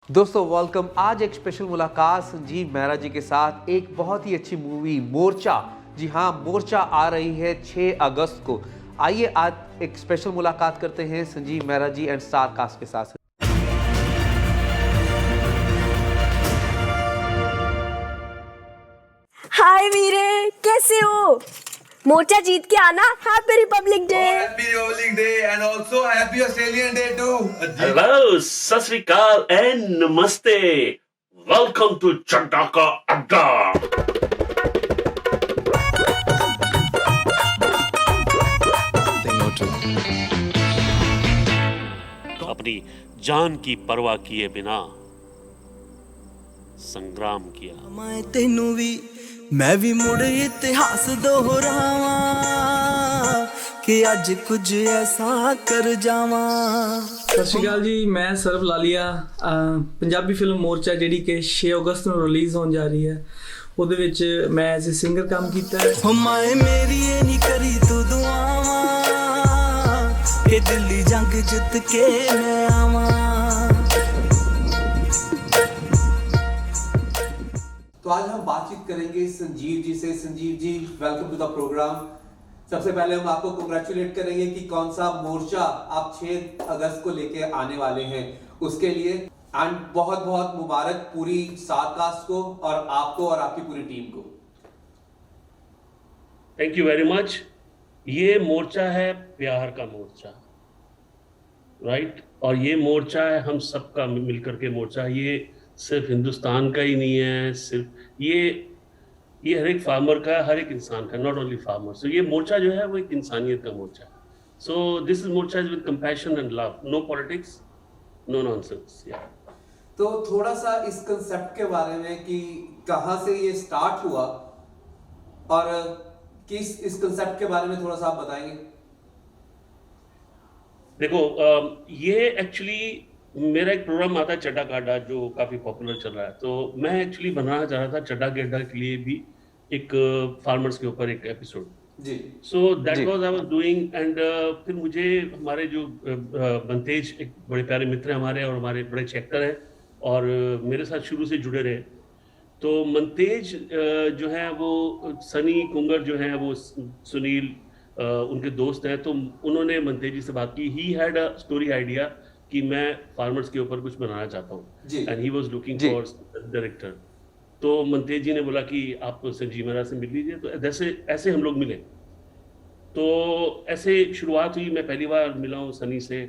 दोस्तों वेलकम। आज एक स्पेशल मुलाकात संजीव मेहरा जी के साथ एक बहुत ही अच्छी मूवी मोर्चा। जी हाँ, मोर्चा आ रही है 6 अगस्त को। आइए आज एक स्पेशल मुलाकात करते हैं संजीव मेहरा जी एंड स्टार कास्ट के साथ। हाय वीरे, कैसे हो? मोर्चा जीत के आना। Happy Republic day. Happy Republic Day and also Happy Australian Day too. Hello, सत श्री अकाल एंड नमस्ते। वेलकम टू चड्डा का अड्डा। अपनी जान की परवाह किए बिना संग्राम किया। मैं तेनू भी मैं भी मुड़ इतिहास दोहरावा कि अज कुछ ऐसा कर जावा। ਸਤਿ ਸ਼੍ਰੀ ਅਕਾਲ ਜੀ, ਮੈਂ ਸਰਵ ਲਾਲੀਆ। ਪੰਜਾਬੀ ਫਿਲਮ ਮੋਰਚਾ ਜਿਹੜੀ ਕਿ 6 ਅਗਸਤ ਨੂੰ ਰਿਲੀਜ਼ ਹੋਣ ਜਾ ਰਹੀ ਹੈ, ਉਹਦੇ ਵਿੱਚ ਮੈਂ ਐਜ਼ ਅ ਸਿੰਗਰ ਕੰਮ ਕੀਤਾ ਹੈ। ਹੋ ਮਾਏ ਮੇਰੀ ਇਹ ਨਹੀਂ ਕਰੀ ਤੂੰ ਦੁਆਵਾਂ ਕਿ ਦਿੱਲੀ ਜੰਗ ਜਿੱਤ ਕੇ ਮੈਂ ਆਵਾਂ। तो आज हम बातचीत करेंगे संजीव जी से। Sanjeev ji, welcome to the programme. सबसे पहले हम आपको कांग्रेचुलेट करेंगे कि कौन सा मोर्चा आप 6 अगस्त को लेके आने वाले हैं उसके लिए, एंड बहुत बहुत मुबारक पूरी स्टार कास्ट को और आपको और आपकी पूरी टीम को। Thank you very much. ये मोर्चा है प्यार का मोर्चा, राइट? और ये मोर्चा है हम सबका मिलकर के मोर्चा। ये सिर्फ हिंदुस्तान का ही नहीं है, सिर्फ ये हर एक फार्मर का, हर एक इंसान का, नॉट ओनली फार्मर। सो ये मोर्चा जो है वो एक इंसानियत का मोर्चा है। सो दिस इज मोर्चा is with compassion and love, no politics, no nonsense. या तो थोड़ा सा इस कंसेप्ट के बारे में कि कहाँ से ये स्टार्ट हुआ और किस इस कंसेप्ट के बारे में थोड़ा सा आप बताएंगे। देखो, ये एक्चुअली मेरा एक प्रोग्राम आता है चड्डा का अड्डा जो काफ़ी पॉपुलर चल रहा है। तो मैं एक्चुअली बनाना चाह रहा था चड्डा के अड्डा के लिए भी एक फार्मर्स के ऊपर एक एपिसोड। जी। So that was I was doing and फिर मुझे हमारे जो बंतेज एक बड़े प्यारे मित्र हैं हमारे, और हमारे बड़े अच्छे एक्टर हैं और मेरे साथ शुरू से जुड़े रहे। तो मंतेज जो है वो सनी कुंगर जो है वो सुनील उनके दोस्त हैं। तो उन्होंने मंतेज जी से बात की। He had a story idea कि मैं फार्मर्स के ऊपर कुछ बनाना चाहता हूँ and he was looking for director. तो मंतेज जी ने बोला कि आप संजीव मेहरा से मिल लीजिए। तो ऐसे हम लोग मिले। तो ऐसे शुरुआत हुई। मैं पहली बार मिला हूँ सनी से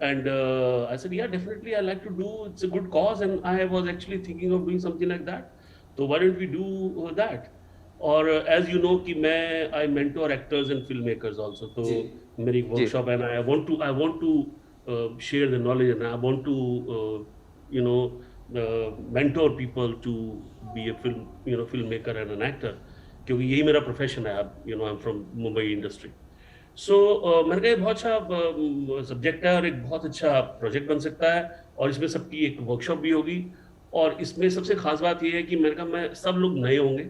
and I said yeah definitely I like to do, it's a good cause and I was actually thinking of doing something like that. तो why don't we do that. और एज यू नो कि मैं I mentor actors and film makers also. तो मेरी एक workshop है, I want to share the knowledge and I want to mentor people to be a filmmaker and an actor, क्योंकि यही मेरा प्रोफेशन है। अब I'm from मुंबई इंडस्ट्री। सो मैंने कहा बहुत अच्छा सब्जेक्ट है और एक बहुत अच्छा प्रोजेक्ट बन सकता है और इसमें सबकी एक वर्कशॉप भी होगी। और इसमें सबसे खास बात यह है कि मैंने कहा मैं सब लोग नए होंगे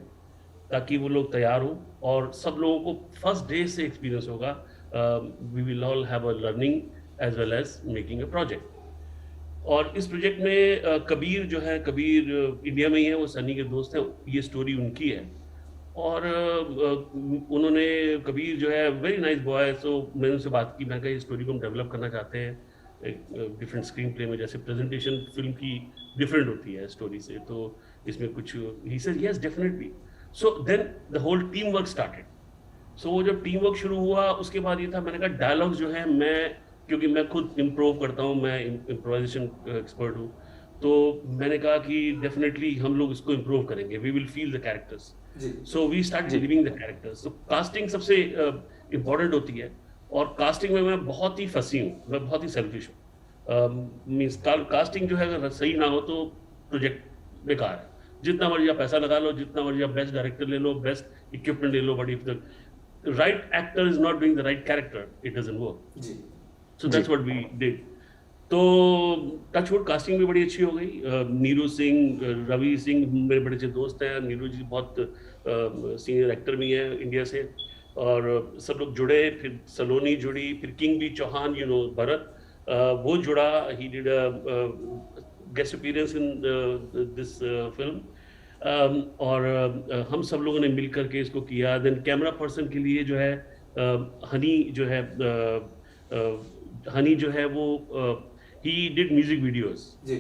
ताकि वो लोग तैयार हों और सब लोगों को फर्स्ट डे से एक्सपीरियंस होगा। We will all have a learning as well as making a project। और इस प्रोजेक्ट में कबीर जो है, कबीर इंडिया में ही है, वो सनी के दोस्त हैं। ये स्टोरी उनकी है और उन्होंने, कबीर जो है वेरी नाइस बॉय। सो मैंने उनसे बात की, मैं कहा ये स्टोरी को हम डेवलप करना चाहते हैं एक डिफरेंट स्क्रीन प्ले में, जैसे प्रेजेंटेशन फिल्म की डिफरेंट होती है स्टोरी से। तो इसमें कुछ ही said yes definitely. So then the whole team work started. So वो जब टीम वर्क शुरू हुआ उसके बाद ये था, मैंने कहा डायलॉग्स जो है, मैं क्योंकि मैं खुद इम्प्रोव करता हूँ, मैं इम्प्रोवाइजेशन एक्सपर्ट हूँ, तो मैंने कहा कि डेफिनेटली हम लोग इसको इम्प्रूव करेंगे। We will feel the characters. So we start living the characters. तो कास्टिंग सबसे इम्पॉर्टेंट होती है और कास्टिंग में मैं बहुत ही फंसी हूँ, मैं बहुत ही सेल्फिश हूँ। मीन्स कास्टिंग जो है अगर सही ना हो तो प्रोजेक्ट बेकार है। जितना मर्जी आप पैसा लगा लो, जितना मर्जी आप बेस्ट डायरेक्टर ले लो, बेस्ट इक्विपमेंट ले लो, but if the right actor is not doing the right character, it doesn't work. So that's what we did। तो टचवुड कास्टिंग भी बड़ी अच्छी हो गई। नीरू सिंह, रवि सिंह मेरे बड़े अच्छे दोस्त हैं। नीरू जी बहुत सीनियर एक्टर भी हैं इंडिया से और सब लोग जुड़े। फिर सलोनी जुड़ी, फिर किंग बी चौहान, भरत वो जुड़ा। He did guest appearance in this film. और हम सब लोगों ने मिल करके इसको किया. देन कैमरा पर्सन के लिए जो है हनी जो है हनी जो है वो ही डिड म्यूजिक वीडियोस. जी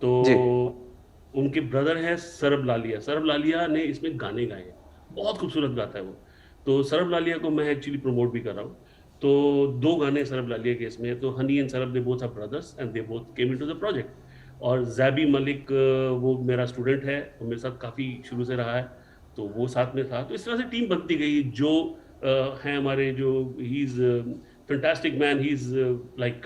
तो जी. उनके ब्रदर हैं सरब लालिया. सरब लालिया ने इसमें गाने गाए हैं, बहुत खूबसूरत गाता है वो. तो सरब लालिया को मैं एक्चुअली प्रमोट भी कर रहा हूँ. तो 2 गाने सरब लालिया के इसमें. तो Honey and Sarab they both are brothers and they both came into the project. और जैबी मलिक वो मेरा स्टूडेंट है, वो मेरे साथ काफ़ी शुरू से रहा है, तो वो साथ में था. तो इस तरह से टीम बनती गई. जो हैं हमारे जो he is fantastic man, he is like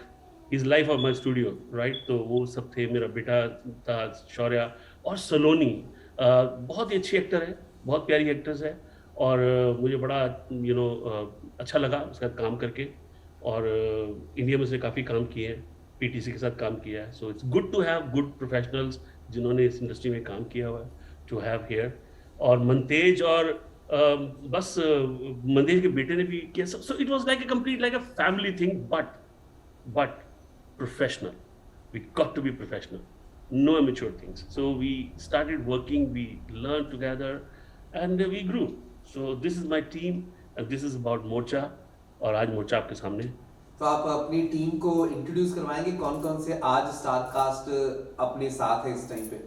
is life of my studio, right. तो वो सब थे. मेरा बेटा था शौर्या. और सलोनी बहुत ही अच्छी एक्टर है, बहुत प्यारी एक्ट्रेस है. और मुझे बड़ा अच्छा लगा उसका काम करके. और इंडिया में उसने काफ़ी काम किए हैं, पीटीसी के साथ काम किया है. So it's good to have good professionals जिन्होंने इस इंडस्ट्री में काम किया हुआ है, टू हैव हियर. और मंतेज और बस मंतेज के बेटे ने भी किया. So it was like a complete like a family thing, but professional. We got to be professional. No immature things. So we started working, we learned together, and we grew. So this is my team, and this is about मोर्चा. और आज मोर्चा आपके सामने. तो आप अपनी team को introduce करवाएंगे, कौन कौन से आज स्टार कास्ट अपने साथ है इस टाइम पे?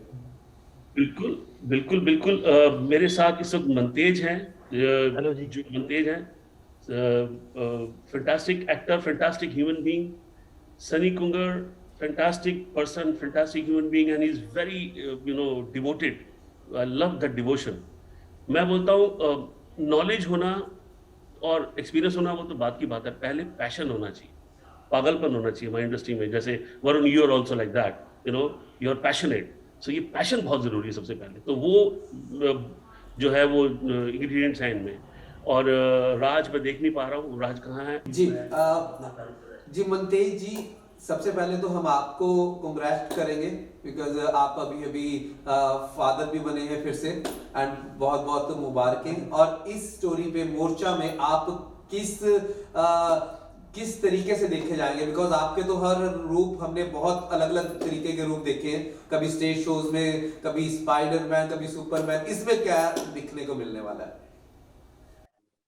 बिल्कुल बिल्कुल बिल्कुल. मेरे साथ इस वक्त मंतेज हैं. हेलो जी. जो मंतेज हैं, fantastic actor, fantastic human being. Sunny Kungar, fantastic person, fantastic human being, and he's very, devoted. I love that devotion. मैं बोलता हूँ नॉलेज होना और एक्सपीरियंस होना वो तो बात की बात है, पहले पैशन होना चाहिए, पागलपन होना चाहिए हमारी इंडस्ट्री में. जैसे Varun, you are also like that, you are passionate. So ये पैशन बहुत ज़रूरी है सबसे पहले. तो वो जो है वो इंग्रेडिएंट्स हैं इनमें. और राज मैं देख नहीं पा रहा हूँ, राज कहाँ है? जी मंतेज जी, सबसे पहले तो हम आपको कांग्रेट करेंगे बिकॉज आप अभी फादर भी बने हैं फिर से, एंड बहुत बहुत मुबारकें. और इस स्टोरी पे मोर्चा में आप किस तरीके से देखे जाएंगे? बिकॉज आपके तो हर रूप हमने बहुत अलग अलग तरीके के रूप देखे हैं, कभी स्टेज शोज में, कभी स्पाइडरमैन, कभी सुपरमैन. इसमें क्या दिखने को मिलने वाला है?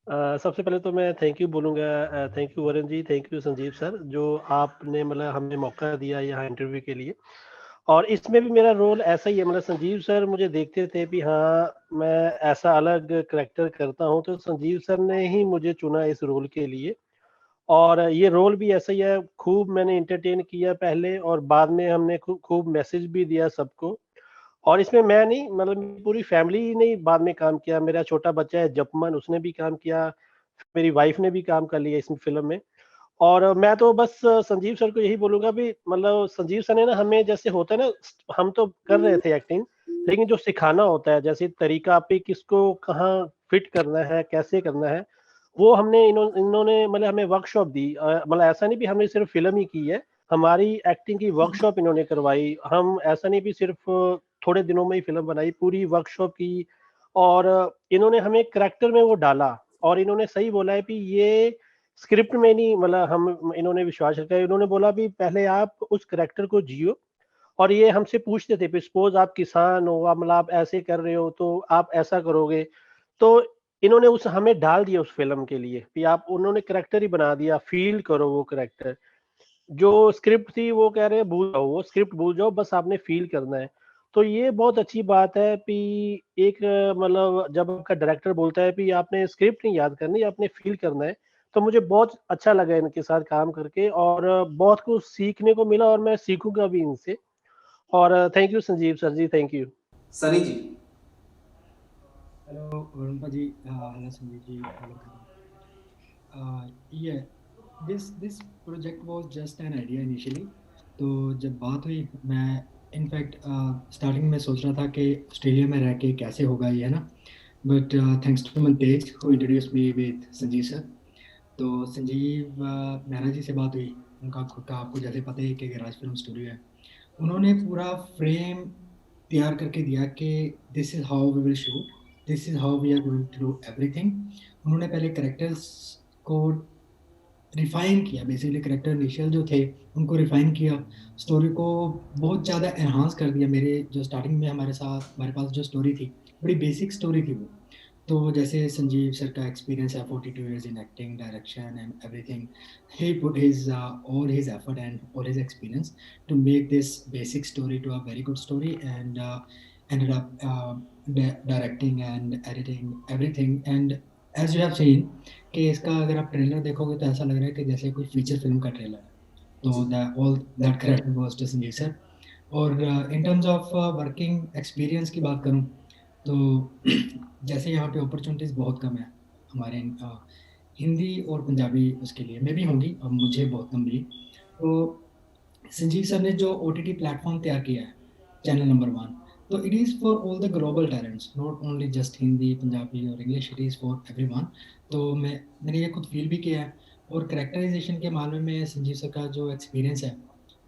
सबसे पहले तो मैं थैंक यू बोलूँगा. Thank you Varun ji, thank you Sanjeev sir, जो आपने मतलब हमें मौका दिया यहाँ इंटरव्यू के लिए. और इसमें भी मेरा रोल ऐसा ही है. मतलब संजीव सर मुझे देखते थे कि हाँ मैं ऐसा अलग करैक्टर करता हूँ, तो संजीव सर ने ही मुझे चुना इस रोल के लिए. और ये रोल भी ऐसा ही है. खूब मैंने इंटरटेन किया पहले, और बाद में हमने खूब मैसेज भी दिया सबको. और इसमें मैं नहीं, मतलब पूरी फैमिली ने बाद में काम किया. मेरा छोटा बच्चा है जपमन, उसने भी काम किया. मेरी वाइफ ने भी काम कर लिया इस फिल्म में. और मैं तो बस संजीव सर को यही बोलूंगा भी, मतलब संजीव सर ने ना हमें, जैसे होता है ना, हम तो कर रहे थे एक्टिंग, लेकिन जो सिखाना होता है, जैसे तरीका पे किसको कहाँ फिट करना है, कैसे करना है, वो हमने इन्होंने मतलब हमें वर्कशॉप दी. मतलब ऐसा नहीं भी हमने सिर्फ फिल्म ही की है, हमारी एक्टिंग की वर्कशॉप इन्होंने करवाई. हम ऐसा नहीं भी सिर्फ थोड़े दिनों में ही फिल्म बनाई, पूरी वर्कशॉप की. और इन्होंने हमें करैक्टर में वो डाला. और इन्होंने सही बोला है कि ये स्क्रिप्ट में नहीं, मतलब हम इन्होंने विश्वास रखा है. इन्होंने बोला भी पहले आप उस करैक्टर को जियो. और ये हमसे पूछते थे, सपोज आप किसान हो, मतलब आप ऐसे कर रहे हो तो आप ऐसा करोगे. तो इन्होंने उस हमें डाल दिया उस फिल्म के लिए कि आप, उन्होंने करैक्टर ही बना दिया, फील करो वो करैक्टर. जो स्क्रिप्ट थी वो कह रहे हैं भूल जाओ, वो स्क्रिप्ट भूल जाओ, बस आपने फील करना है. तो ये बहुत अच्छी बात है कि एक मतलब जब आपका डायरेक्टर बोलता है कि आपने स्क्रिप्ट नहीं याद करनी, आपने फील करना है. तो मुझे बहुत अच्छा लगा इनके साथ काम करके, और बहुत कुछ सीखने को मिला, और मैं सीखूंगा भी इनसे. और thank you Sanjeev sir ji, thank you. Sunny ji. Hello Varun ji, hello Sanjeev ji, hello. This project was just an idea initially. तो जब बात हुई, मैं इनफैक्ट स्टार्टिंग में सोच रहा था कि ऑस्ट्रेलिया में रह के कैसे होगा ये, है ना. But thanks to Mantej who introduce me with Sanjeev sir. तो संजीव मेहरा जी से बात हुई, उनका खुद का आपको जैसे पता है कि गैराज फिल्म स्टूडियो है. उन्होंने पूरा फ्रेम तैयार करके दिया कि this is how we will shoot, this is how we are going to do everything. उन्होंने पहले कैरेक्टर्स को रिफाइन किया, बेसिकली करेक्टर इनिशियल जो थे उनको रिफाइन किया, स्टोरी को बहुत ज़्यादा एनहांस कर दिया। मेरे जो स्टार्टिंग में हमारे पास जो स्टोरी थी, बड़ी बेसिक स्टोरी थी वो। तो जैसे संजीव सर का एक्सपीरियंस है 42 years in acting, direction and everything, he put his all his effort and all his experience to make this basic story to a very good story, and ended up directing and editing everything. And as you have seen कि इसका अगर आप trailer देखोगे तो ऐसा लग रहा है कि जैसे कोई फीचर फिल्म का ट्रेलर है। तो all that credit goes to Sanjeev sir. और in terms of working experience की बात करूं तो जैसे यहाँ पे अपॉर्चुनिटीज़ बहुत कम है हमारे हिंदी और पंजाबी उसके लिए में भी होंगी, अब मुझे बहुत कम मिली। तो संजीव सर ने जो OTT प्लेटफॉर्म तैयार किया है, चैनल नंबर 1, तो it is for all the global talents, not only just Hindi, Punjabi और English, it is for everyone. तो मैंने ये खुद फील भी किया है। और कैरेक्टराइजेशन के मामले में संजीव सर का जो एक्सपीरियंस है,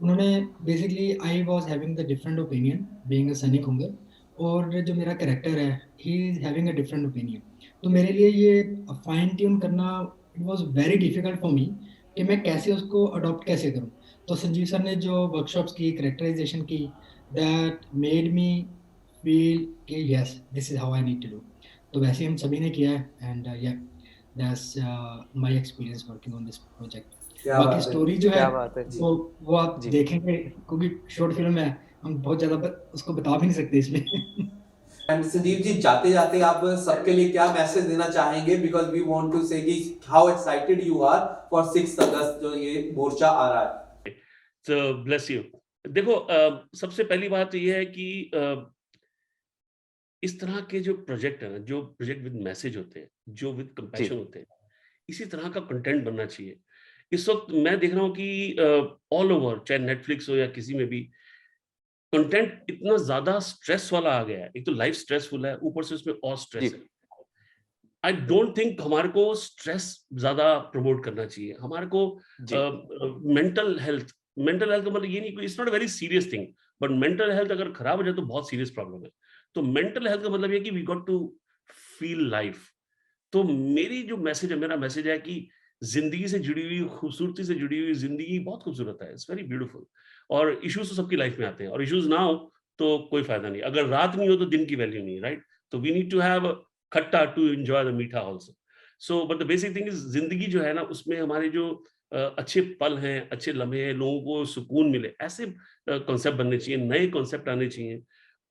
उन्होंने basically, I was having the different opinion being a Sunny Kungar, और जो मेरा कैरेक्टर है he is having a different opinion. तो मेरे लिए ये फाइन ट्यून करना it was very difficult for me कि मैं कैसे उसको अडॉप्ट कैसे करूँ। तो संजीव सर ने जो वर्कशॉप्स की, कैरेक्टराइजेशन की, दैट मेड मी फील कि yes this is how I need to do. तो वैसे हम सभी ने किया है, एंड या that's my experience working on this project. क्या बाकी बात है, स्टोरी जो है क्या बात है। वो आप जी। देखेंगे, क्योंकि शॉर्ट फिल्म है, हम बहुत ज़्यादा उसको बता भी नहीं सकते इसमें। एंड संजीव जी, जाते जाते आप सबके लिए क्या मैसेज देना चाहेंगे, because we want to say कि how excited you are for 6 अगस्त जो ये मोर्चा आ रहा है। So bless you. देखो, सबसे पहली बात तो ये है कि इस तरह के जो प्रोजेक्ट है ना, जो प्रोजेक्ट विद मैसेज होते हैं, जो विद कंपैशन होते हैं, इसी तरह का कंटेंट बनना चाहिए। इस वक्त मैं देख रहा हूँ कि ऑल ओवर, चाहे नेटफ्लिक्स हो या किसी में भी, कंटेंट इतना ज्यादा स्ट्रेस वाला आ गया है। एक तो लाइफ स्ट्रेसफुल है, ऊपर से उसमें और स्ट्रेस है। आई डोंट थिंक हमारे को स्ट्रेस ज्यादा प्रमोट करना चाहिए। हमारे को मेंटल हेल्थ का मतलब ये नहीं, it's not a very serious thing, but mental health अगर खराब हो जाए तो बहुत सीरियस प्रॉब्लम है। तो मेंटल हेल्थ का मतलब ये कि we got to feel life. तो मेरा मैसेज है कि जिंदगी से जुड़ी हुई, खूबसूरती से जुड़ी हुई जिंदगी बहुत खूबसूरत है, इट्स वेरी ब्यूटीफुल। और इश्यूज तो सबकी लाइफ में आते हैं, और इश्यूज ना हो तो कोई फायदा नहीं। अगर रात नहीं हो तो दिन की वैल्यू नहीं, राइट? तो वी नीड टू हैव खट्टा टू एंजॉय द मीठा also. So but the basic thing is, जिंदगी जो है ना, उसमें हमारे जो अच्छे पल हैं, अच्छे लम्हे हैं, लोगों को सुकून मिले, ऐसे कॉन्सेप्ट बनने चाहिए, नए कॉन्सेप्ट आने चाहिए।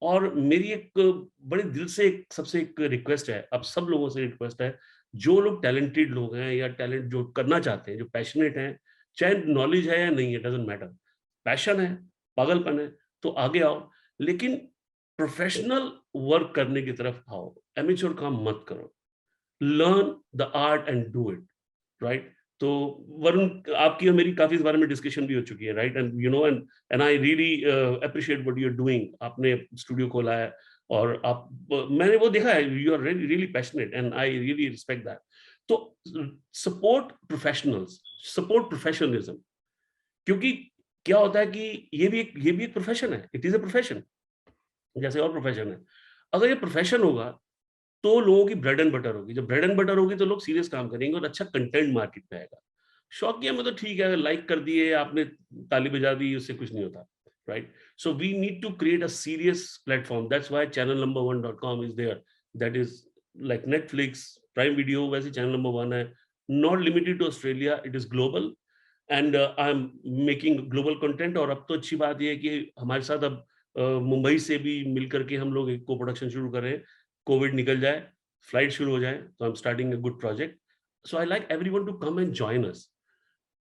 और मेरी एक बड़े दिल से सबसे एक रिक्वेस्ट है, अब सब लोगों से रिक्वेस्ट है, जो लोग टैलेंटेड लोग हैं या टैलेंट जो करना चाहते हैं, जो पैशनेट हैं, चाहे नॉलेज है या नहीं है, डजंट मैटर, पैशन है, पागलपन है, तो आगे आओ, लेकिन प्रोफेशनल वर्क करने की तरफ आओ, एमेच्योर काम मत करो। Learn the art and do it, right? तो वरुण, आपकी और मेरी काफी इस बारे में डिस्कशन भी हो चुकी है, right? And you know, and I really appreciate what you are doing. आपने स्टूडियो खोला है और मैंने वो देखा है, you are really passionate and I really respect that. तो सपोर्ट प्रोफेशनल्स, सपोर्ट प्रोफेशनलिज्म, क्योंकि क्या होता है कि ये भी एक प्रोफेशन है, इट इज अ प्रोफेशन जैसे और प्रोफेशन है। अगर ये प्रोफेशन होगा तो लोगों की ब्रेड एंड बटर होगी। जब ब्रेड एंड बटर होगी तो लोग सीरियस काम करेंगे और अच्छा कंटेंट मार्केट में आएगा। शौकिया में तो ठीक है, अगर लाइक कर दिए आपने, ताली बजा दी, उससे कुछ नहीं होता, right? So we need to create a serious platform. That's why channel number 1.com is there, that is like Netflix, prime video, वैसे चैनल नंबर 1 है, not limited to Australia, it is global, and I am making global content. और अब तो अच्छी बात यह है कि हमारे साथ अब मुंबई से भी मिलकर के हम लोग एक को प्रोडक्शन शुरू कर रहे हैं। कोविड निकल जाए, फ्लाइट शुरू हो जाए, तो I am starting a good project. So I like everyone to come and join us.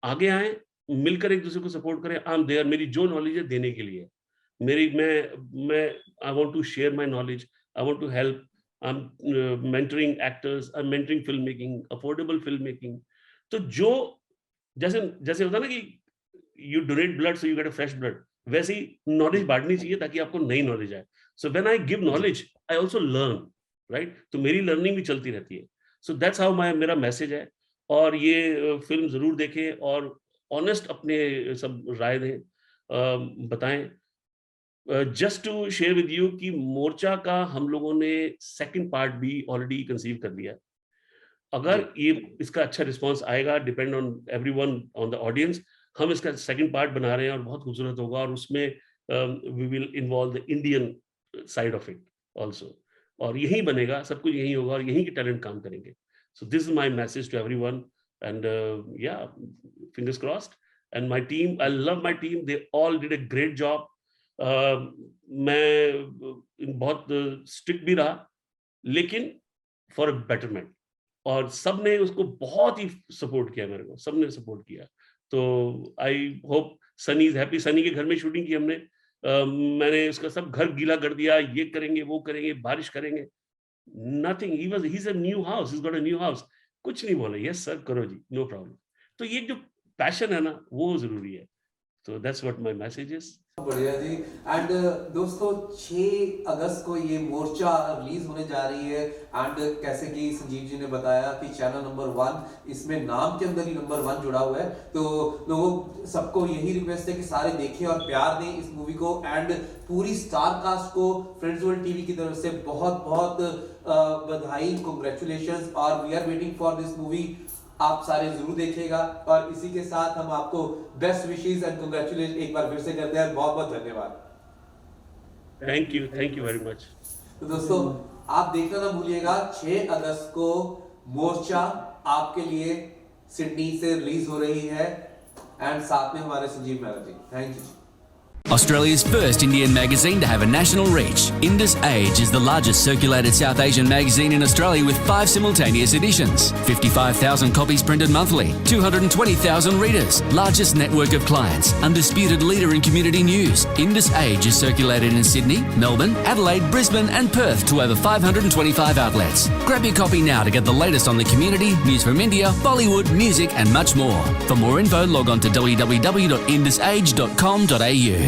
आगे आए, मिलकर एक दूसरे को सपोर्ट करें। आई एम देयर, मेरी जो नॉलेज है देने के लिए, मैं I want to share my knowledge, I want to help. I am mentoring actors, I am mentoring film making, affordable film making. तो जो जैसे होता है ना कि you donate blood so you get a fresh blood, वैसे ही knowledge बांटनी चाहिए ताकि आपको नई नॉलेज आए। So when I give knowledge I also learn, right? तो मेरी लर्निंग भी चलती रहती है। सो दैट्स हाउ मेरा मैसेज है। और ये फिल्म जरूर देखें और ऑनेस्ट अपने सब राय दें, बताएं। Just to share with you कि मोर्चा का हम लोगों ने सेकंड पार्ट भी ऑलरेडी कंसीव कर लिया है। अगर ये इसका अच्छा रिस्पांस आएगा, depend on everyone, on the audience, हम इसका सेकंड पार्ट बना रहे हैं और बहुत खूबसूरत होगा, और उसमें we will involve the Indian side of it also, और यही बनेगा, सब कुछ यही होगा और यही के टैलेंट काम करेंगे. So this is my message to everyone, and yeah, fingers crossed. And my team, I love my team, they all did a great job. मैं बहुत स्ट्रिक्ट भी रहा, लेकिन फॉर अ बेटरमेंट, और सब ने उसको बहुत ही सपोर्ट किया, मेरे को सबने सपोर्ट किया. तो I hope Sunny is happy. Sunny के घर में शूटिंग की हमने, मैंने उसका सब घर गीला कर दिया, ये करेंगे वो करेंगे, बारिश करेंगे, nothing. He is a new house, he got a new house. कुछ नहीं बोले, यस सर करो जी, नो प्रॉब्लम. तो ये जो पैशन है ना, वो जरूरी है. तो that's what my message is. बढ़िया जी. एंड दोस्तों 6 अगस्त को ये मोर्चा रिलीज होने जा रही है. एंड कैसे कि संजीव जी ने बताया कि चैनल नंबर 1, इसमें नाम के अंदर ही नंबर 1 जुड़ा हुआ है. तो लोगों सबको यही रिक्वेस्ट है कि सारे देखें और प्यार दें इस मूवी को. एंड पूरी स्टार कास्ट को फ्रेंड्स वर्ल्ड टीवी की तरफ से बहुत बहुत बधाई, कांग्रेचुलेशंस, और we are waiting for this movie. आप सारे जरूर देखिएगा, और इसी के साथ हम आपको बेस्ट विशेस एंड कांग्रेचुलेशन एक बार फिर से करते हैं. बहुत बहुत धन्यवाद. Thank you very much. तो दोस्तों आप देखना ना भूलिएगा, 6 अगस्त को मोर्चा आपके लिए सिडनी से रिलीज हो रही है, एंड साथ में हमारे Sanjeev Mehra ji. Thank you. Australia's first Indian magazine to have a national reach, Indus Age is the largest circulated South Asian magazine in Australia with 5 simultaneous editions, 55,000 copies printed monthly, 220,000 readers, largest network of clients, undisputed leader in community news. Indus Age is circulated in Sydney, Melbourne, Adelaide, Brisbane and Perth to over 525 outlets. Grab your copy now to get the latest on the community, news from India, Bollywood, music and much more. For more info, log on to www.indusage.com.au.